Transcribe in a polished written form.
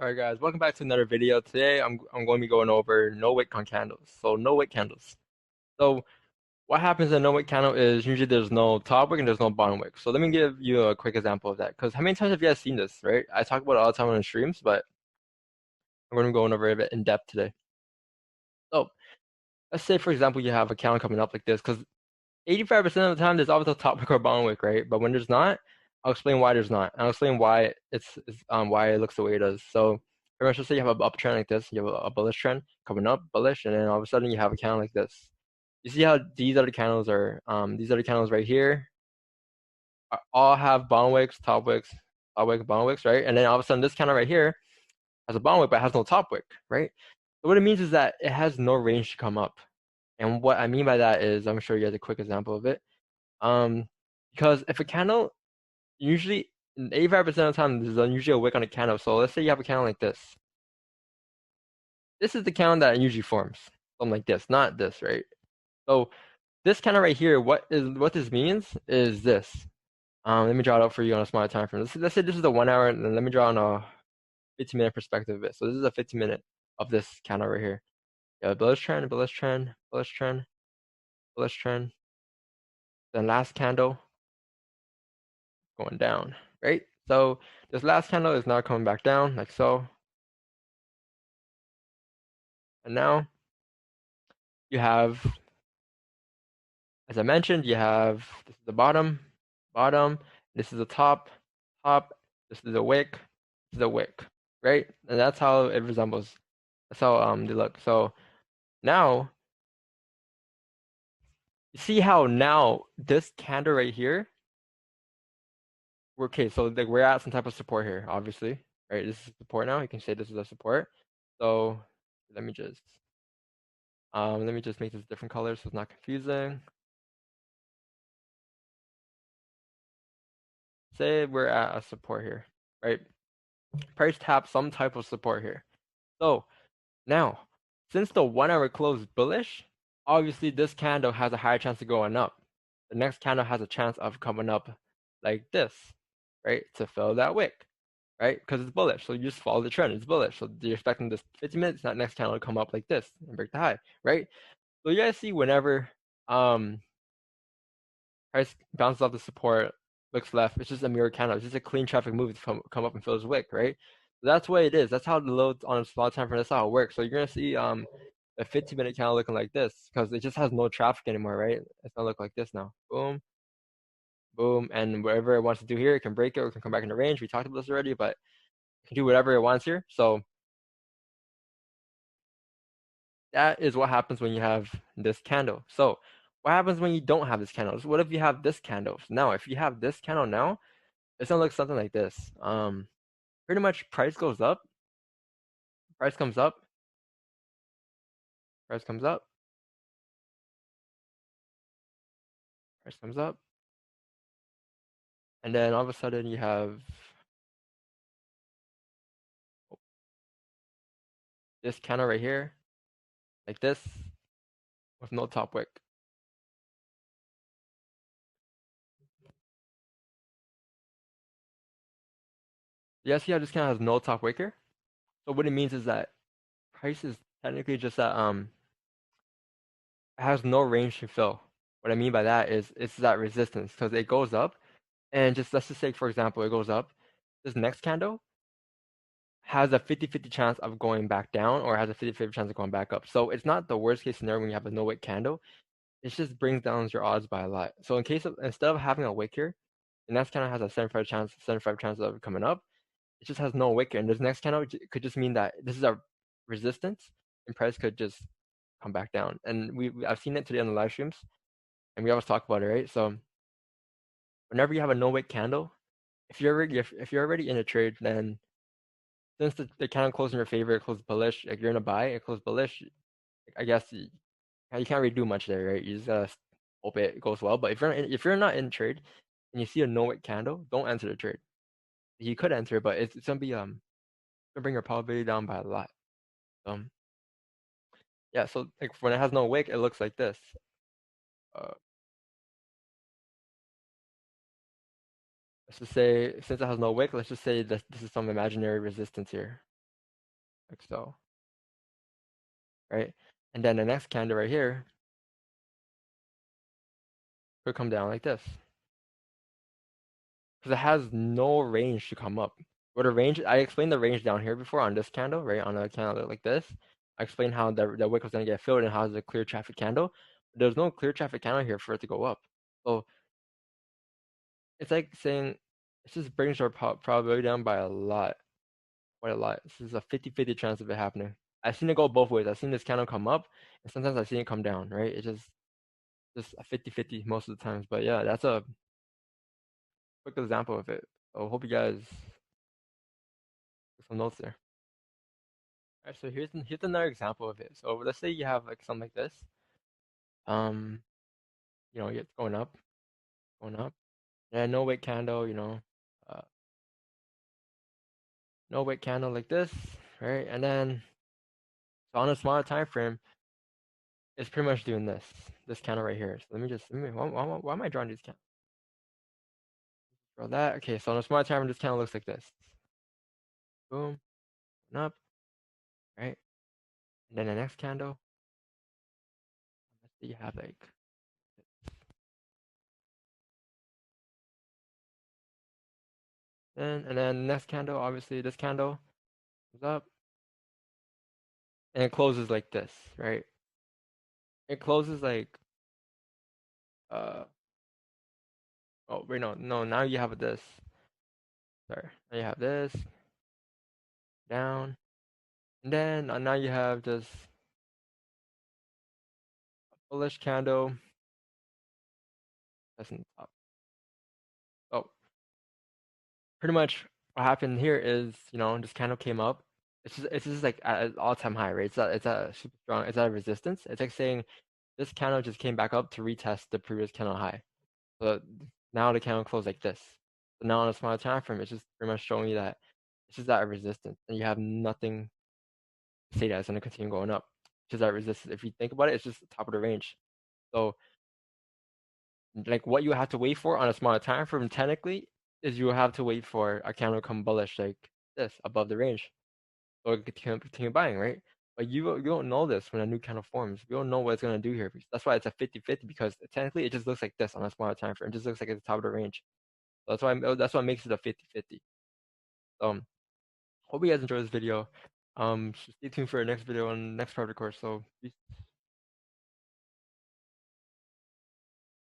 Alright guys, welcome back to another video. Today I'm going to be going over no wick on candles. So no wick candles. So what happens in no wick candle is usually there's no top wick and there's no bottom wick. So let me give you a quick example of that. Because how many times have you guys seen this, right? I talk about it all the time on the streams, but I'm going to be going over it a bit in depth today. So let's say for example you have a candle coming up like this, because 85% of the time there's always a top wick or bottom wick, right? But when there's not, I'll explain why there's not. I'll explain why it's why it looks the way it does. So pretty much, let's say you have an uptrend like this, you have a bullish trend coming up, bullish, and then all of a sudden you have a candle like this. You see how these other candles right here all have bottom wicks, top wick, bottom wicks, right? And then all of a sudden this candle right here has a bottom wick but has no top wick, right? So what it means is that it has no range to come up. And what I mean by that is I'm gonna show you guys a quick example of it. Um, because if a candle usually 85% of the time there's usually a wick on a candle. So let's say you have a candle like this. This is the candle that usually forms. Something like this, not this, right? So this candle right here, what this means is this. Let me draw it out for you on a smaller time frame. Let's say this is the 1 hour, and then let me draw on a 15-minute perspective of it. So this is a 15-minute of this candle right here. Yeah, bullish trend, bullish trend, bullish trend, bullish trend. Then last candle going down, right? So this last candle is now coming back down, like so. And now you have, as I mentioned, you have this is the bottom, bottom, this is the top, top, this is the wick, this is the wick, right? And that's how it resembles. That's how they look. So now you see how now this candle right here, okay, so like we're at some type of support here, obviously, right? This is support now. You can say this is a support. So let me just make this different colors so it's not confusing. Say we're at a support here, right? Price tap some type of support here. So now, since the 1 hour closed bullish, obviously this candle has a higher chance of going up. The next candle has a chance of coming up like this, right? To fill that wick, right? Because it's bullish. So you just follow the trend. It's bullish. So you're expecting this 50 minutes, that next candle to come up like this and break the high, right? So you guys see whenever um price bounces off the support, looks left, it's just a mirror candle. It's just a clean traffic move to come up and fill his wick, right? So that's what it is. That's how the load on a small time frame, that's how it works. So you're gonna see a 15-minute candle looking like this because it just has no traffic anymore, right? It's gonna look like this now. Boom, boom, and whatever it wants to do here, it can break it or it can come back into range. We talked about this already, but it can do whatever it wants here. So that is what happens when you have this candle. So what happens when you don't have this candle? What if you have this candle? Now, if you have this candle now, it's gonna look something like this. Pretty much price goes up, price comes up, price comes up, price comes up, and then all of a sudden you have this candle right here, like this, with no top wick. You guys see how this candle has no top wick here? So what it means is that price is technically just that it has no range to fill. What I mean by that is it's that resistance because it goes up and just let's just say for example it goes up. This next candle has a 50-50 chance of going back down or has a 50-50 chance of going back up. So it's not the worst case scenario when you have a no wick candle. It just brings down your odds by a lot. So in case of instead of having a wick here, the next candle has a 75 chance of coming up. It just has no wick here. And this next candle could just mean that this is a resistance and price could just come back down. And I've seen it today on the live streams and we always talk about it, right? So whenever you have a no wick candle, if you're already in a trade, then since the candle closed in your favor, it closed bullish, like you're in a buy, it closed bullish, I guess you can't really do much there, right? You just gotta hope it goes well. But if you're not in trade and you see a no wick candle, don't enter the trade. You could enter, but it's gonna be gonna bring your probability down by a lot. Um, yeah. So like when it has no wick, it looks like this. Uh, let's just say since it has no wick, let's just say that this is some imaginary resistance here. like so, right? And then the next candle right here could come down like this because it has no range to come up. What a range, I explained the range down here before on this candle, right? On a candle like this, I explained how the wick was gonna get filled and how it's a clear traffic candle. There's no clear traffic candle here for it to go up. So it's like saying it just brings our probability down by a lot, quite a lot. This is a 50-50 chance of it happening. I've seen it go both ways. I've seen this candle come up, and sometimes I've seen it come down, right? It's just a 50-50 most of the times. But yeah, that's a quick example of it. So hope you guys took some notes there. All right, so here's another example of it. So let's say you have like something like this. Um, it's going up, and no wick candle, uh, no wick candle like this, right? And then so on a smaller time frame, it's pretty much doing this candle right here. So why am I drawing these candles? Draw that. Okay, so on a smaller time frame, this candle looks like this. Boom, and up, right? And then the next candle, let's see, you have like and then the next candle, obviously this candle goes up and it closes like this, right? It closes like uh oh wait no now you have this. Sorry, now you have this down, and then now you have this bullish candle that's in the top. Oh, pretty much what happened here is this candle came up. It's just like at an all-time high, right? It's a super strong. It's at a resistance. It's like saying this candle just came back up to retest the previous candle high. So now the candle closed like this. So now on a smaller time frame, it's just pretty much showing you that it's just at a resistance, and you have nothing to say that it's going to continue going up. It's just at resistance. If you think about it, it's just the top of the range. So like what you have to wait for on a smaller time frame, technically, is you have to wait for a candle to come bullish like this above the range, so it can continue buying, right? But you don't know this when a new candle forms. You don't know what it's gonna do here. That's why it's a 50-50 because technically it just looks like this on a smaller time frame. It just looks like it's the top of the range. So that's what makes it a 50-50. Hope you guys enjoyed this video. Stay tuned for our next video on the next part of the course. So peace.